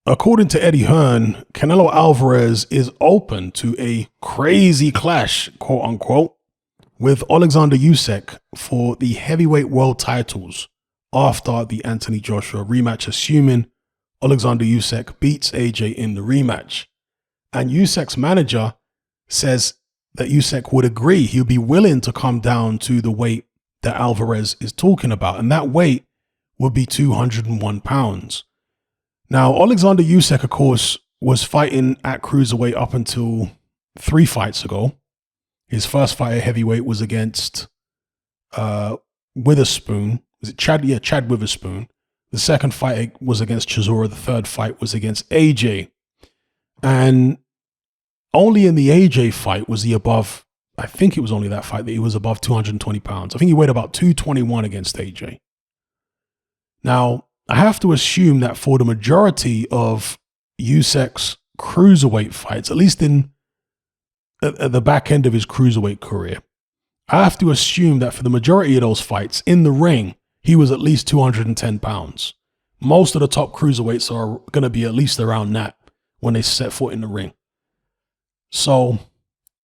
According to Eddie Hearn, Canelo Alvarez is open to a crazy clash, quote unquote, with Alexander Usyk for the heavyweight world titles after the Anthony Joshua rematch, assuming Alexander Usyk beats AJ in the rematch. And Usyk's manager says that Usyk would agree. He'll be willing to come down to the weight that Alvarez is talking about. And that weight would be 201 pounds. Now, Alexander Usyk, of course, was fighting at cruiserweight up until 3 fights ago. His first fight at heavyweight was against Witherspoon. Was it Chad? Yeah, Chad Witherspoon. The second fight was against Chisora. The third fight was against AJ. And only in the AJ fight was he above, I think it was only that fight that he was above 220 pounds. I think he weighed about 221 against AJ. Now, I have to assume that for the majority of Usyk's cruiserweight fights, at least at the back end of his cruiserweight career, I have to assume that for the majority of those fights in the ring, he was at least 210 pounds. Most of the top cruiserweights are going to be at least around that when they set foot in the ring. So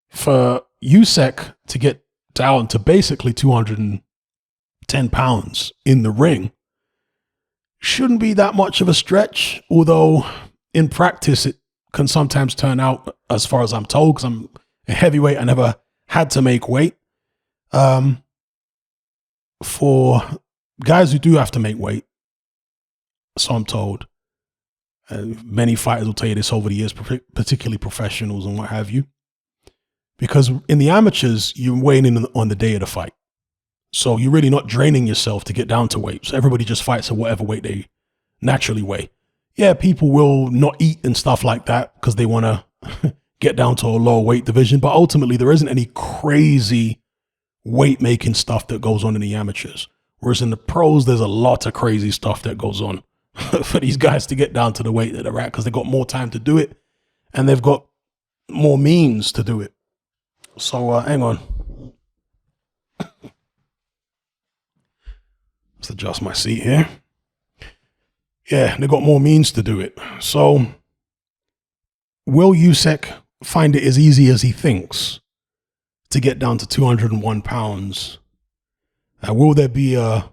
for Usyk to get down to basically 210 pounds in the ring shouldn't be that much of a stretch, although in practice it can sometimes turn out, as far as I'm told, because I'm a heavyweight, I never had to make weight. For guys who do have to make weight, so I'm told, many fighters will tell you this over the years, particularly professionals and what have you, because in the amateurs, you're weighing in on the day of the fight. So you're really not draining yourself to get down to weight. So everybody just fights at whatever weight they naturally weigh. Yeah, people will not eat and stuff like that because they want to get down to a lower weight division. But ultimately, there isn't any crazy weight making stuff that goes on in the amateurs. Whereas in the pros, there's a lot of crazy stuff that goes on for these guys to get down to the weight that they're at because they've got more time to do it and they've got more means to do it. So hang on. Let's adjust my seat here. Yeah, they got more means to do it. So will Usyk find it as easy as he thinks to get down to 201 pounds? Will there be a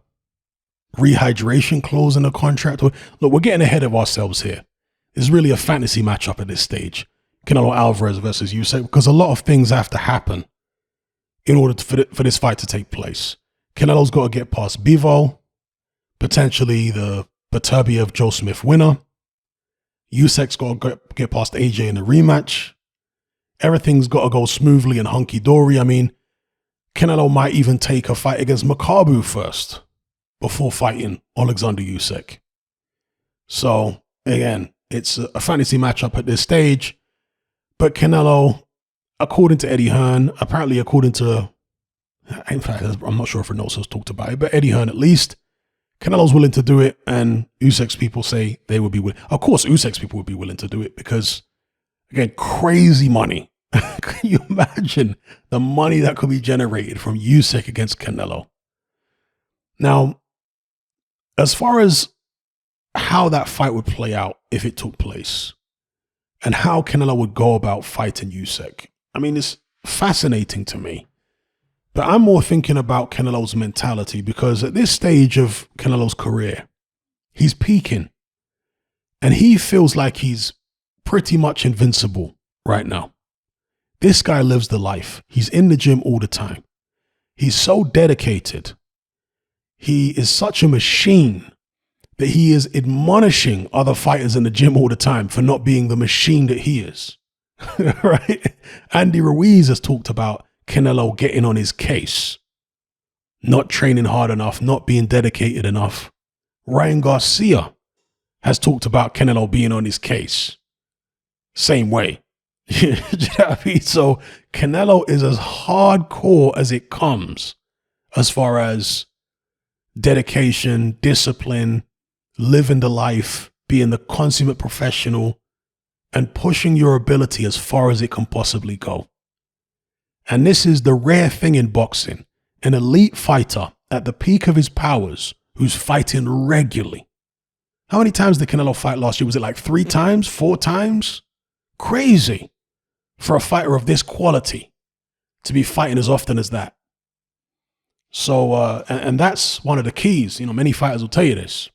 rehydration clause in the contract? Look, we're getting ahead of ourselves here. It's really a fantasy matchup at this stage. Canelo Alvarez versus Usyk, because a lot of things have to happen in order for this fight to take place. Canelo's got to get past Bivol, potentially the Beterbiev Joe Smith winner. Usyk's got to get past AJ in the rematch. Everything's got to go smoothly and hunky-dory. I mean, Canelo might even take a fight against Makabu first before fighting Alexander Usyk. So, again, it's a fantasy matchup at this stage. But Canelo, according to Eddie Hearn, apparently according to, in fact, I'm not sure if Reynoso has talked about it, but Eddie Hearn at least, Canelo's willing to do it, and Usyk's people say they would be willing. Of course, Usyk's people would be willing to do it because, again, crazy money. Can you imagine the money that could be generated from Usyk against Canelo? Now, as far as how that fight would play out if it took place, and how Canelo would go about fighting Usyk, I mean, it's fascinating to me. But I'm more thinking about Canelo's mentality because at this stage of Canelo's career, he's peaking. And he feels like he's pretty much invincible right now. This guy lives the life. He's in the gym all the time. He's so dedicated. He is such a machine that he is admonishing other fighters in the gym all the time for not being the machine that he is. Right? Andy Ruiz has talked about Canelo getting on his case, not training hard enough, not being dedicated enough. Ryan Garcia has talked about Canelo being on his case. Same way. You know what I mean? So Canelo is as hardcore as it comes as far as dedication, discipline, living the life, being the consummate professional, and pushing your ability as far as it can possibly go. And this is the rare thing in boxing, an elite fighter at the peak of his powers who's fighting regularly. How many times did Canelo fight last year? Was it like 3 times, 4 times? Crazy for a fighter of this quality to be fighting as often as that. So, and that's one of the keys. You know, many fighters will tell you this.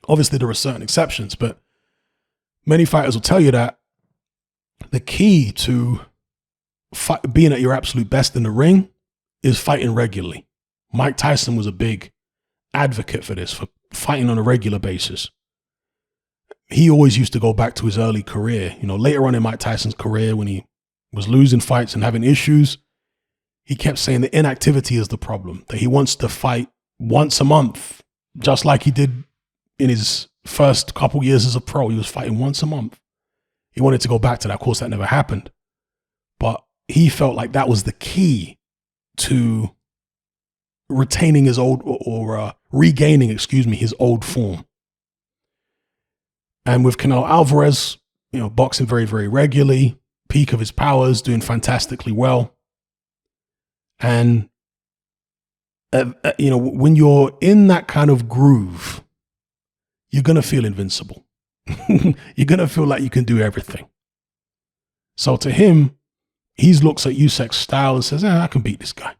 Obviously, there are certain exceptions, but many fighters will tell you that the key to being at your absolute best in the ring is fighting regularly. Mike Tyson was a big advocate for this, for fighting on a regular basis. He always used to go back to his early career. You know, later on in Mike Tyson's career, when he was losing fights and having issues, he kept saying that inactivity is the problem, that he wants to fight once a month, just like he did in his first couple years as a pro. He was fighting once a month. He wanted to go back to that. Of course, that never happened. But he felt like that was the key to retaining his old, or regaining, his old form. And with Canelo Alvarez, you know, boxing very, very regularly, peak of his powers, doing fantastically well. And, you know, when you're in that kind of groove, you're going to feel invincible. You're going to feel like you can do everything. So to him, he looks at Usyk's style and says, I can beat this guy.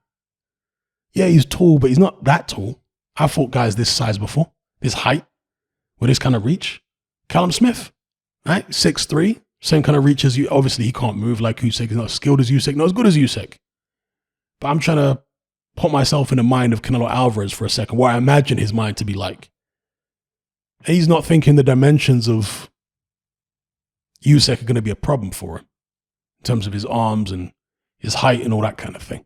Yeah, he's tall, but he's not that tall. I've fought guys this size before, this height, with this kind of reach. Callum Smith, right? 6'3", same kind of reach as you. Obviously, he can't move like Usyk. He's not as skilled as Usyk, not as good as Usyk. But I'm trying to put myself in the mind of Canelo Alvarez for a second, what I imagine his mind to be like. And he's not thinking the dimensions of Usyk are going to be a problem for him in terms of his arms and his height and all that kind of thing.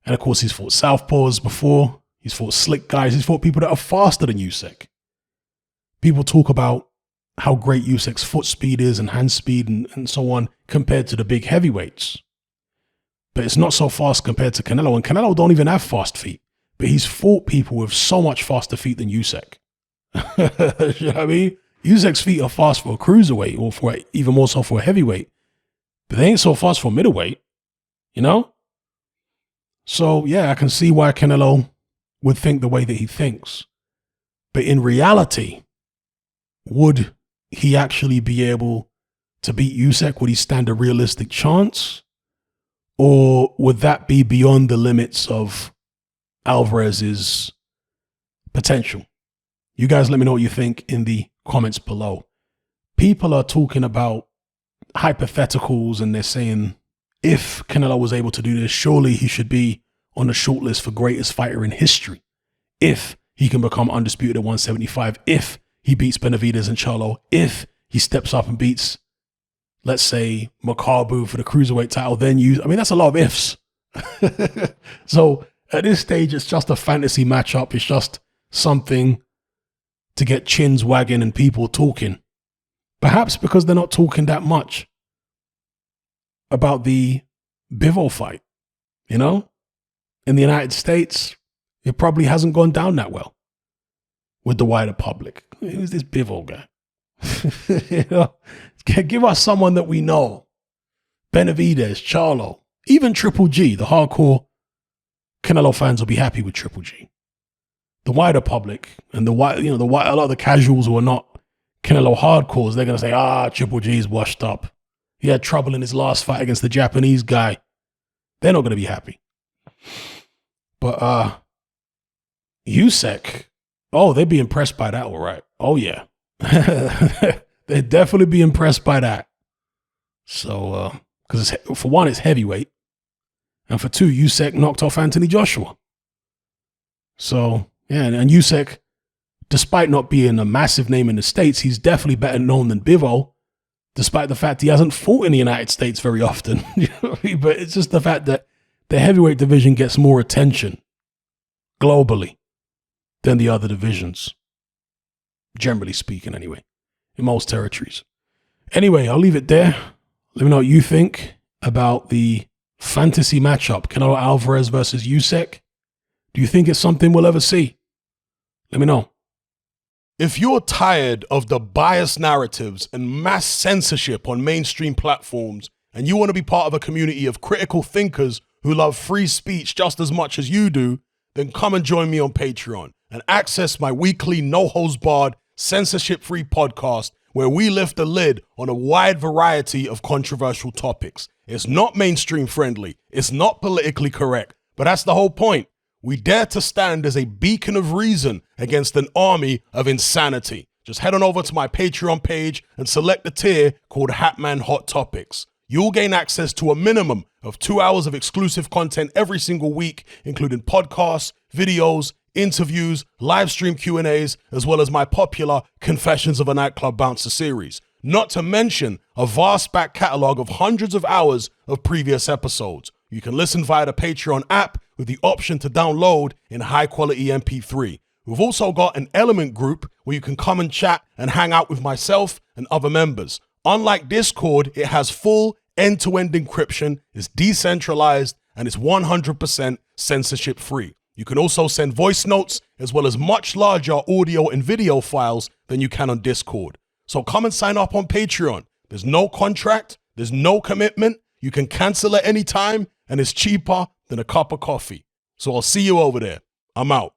And of course, he's fought southpaws before. He's fought slick guys. He's fought people that are faster than Usyk. People talk about how great Usyk's foot speed is and hand speed and so on compared to the big heavyweights. But it's not so fast compared to Canelo. And Canelo don't even have fast feet. But he's fought people with so much faster feet than Usyk. You know what I mean? Usyk's feet are fast for a cruiserweight, or for even more so for a heavyweight. But they ain't so fast for middleweight, you know? So, yeah, I can see why Canelo would think the way that he thinks. But in reality, would he actually be able to beat Usyk? Would he stand a realistic chance? Or would that be beyond the limits of Alvarez's potential? You guys let me know what you think in the comments below. People are talking about hypotheticals and they're saying, if Canelo was able to do this, surely he should be on the shortlist for greatest fighter in history. If he can become undisputed at 175, if he beats Benavidez and Charlo, if he steps up and beats, let's say, Makabu for the cruiserweight title, then that's a lot of ifs. So at this stage, it's just a fantasy matchup. It's just something to get chins wagging and people talking. Perhaps because they're not talking that much about the Bivol fight, you know? In the United States, it probably hasn't gone down that well with the wider public. Who's this Bivol guy? You know? Give us someone that we know. Benavidez, Charlo, even Triple G. The hardcore Canelo fans will be happy with Triple G. The wider public and a lot of the casuals who are not Canelo hardcores, they're going to say, Triple G's washed up. He had trouble in his last fight against the Japanese guy. They're not going to be happy. But Usyk, they'd be impressed by that, all right. Oh, yeah. They'd definitely be impressed by that. So, because for one, it's heavyweight. And for two, Usyk knocked off Anthony Joshua. So, yeah, and Usyk, despite not being a massive name in the States, he's definitely better known than Bivol, despite the fact he hasn't fought in the United States very often. You know what I mean? But it's just the fact that the heavyweight division gets more attention globally than the other divisions. Generally speaking, anyway, in most territories. Anyway, I'll leave it there. Let me know what you think about the fantasy matchup, Canelo Alvarez versus Usyk. Do you think it's something we'll ever see? Let me know. If you're tired of the biased narratives and mass censorship on mainstream platforms, and you want to be part of a community of critical thinkers who love free speech just as much as you do, then come and join me on Patreon and access my weekly no-holds-barred censorship-free podcast where we lift the lid on a wide variety of controversial topics. It's not mainstream friendly, it's not politically correct, but that's the whole point. We dare to stand as a beacon of reason against an army of insanity. Just head on over to my Patreon page and select the tier called Hatman Hot Topics. You'll gain access to a minimum of 2 hours of exclusive content every single week, including podcasts, videos, interviews, live stream Q&As, as well as my popular Confessions of a Nightclub Bouncer series. Not to mention a vast back catalog of hundreds of hours of previous episodes. You can listen via the Patreon app with the option to download in high quality MP3. We've also got an Element group where you can come and chat and hang out with myself and other members. Unlike Discord, it has full end-to-end encryption, is decentralized, and is 100% censorship free. You can also send voice notes as well as much larger audio and video files than you can on Discord. So come and sign up on Patreon. There's no contract, there's no commitment, you can cancel at any time, and it's cheaper than a cup of coffee. So I'll see you over there. I'm out.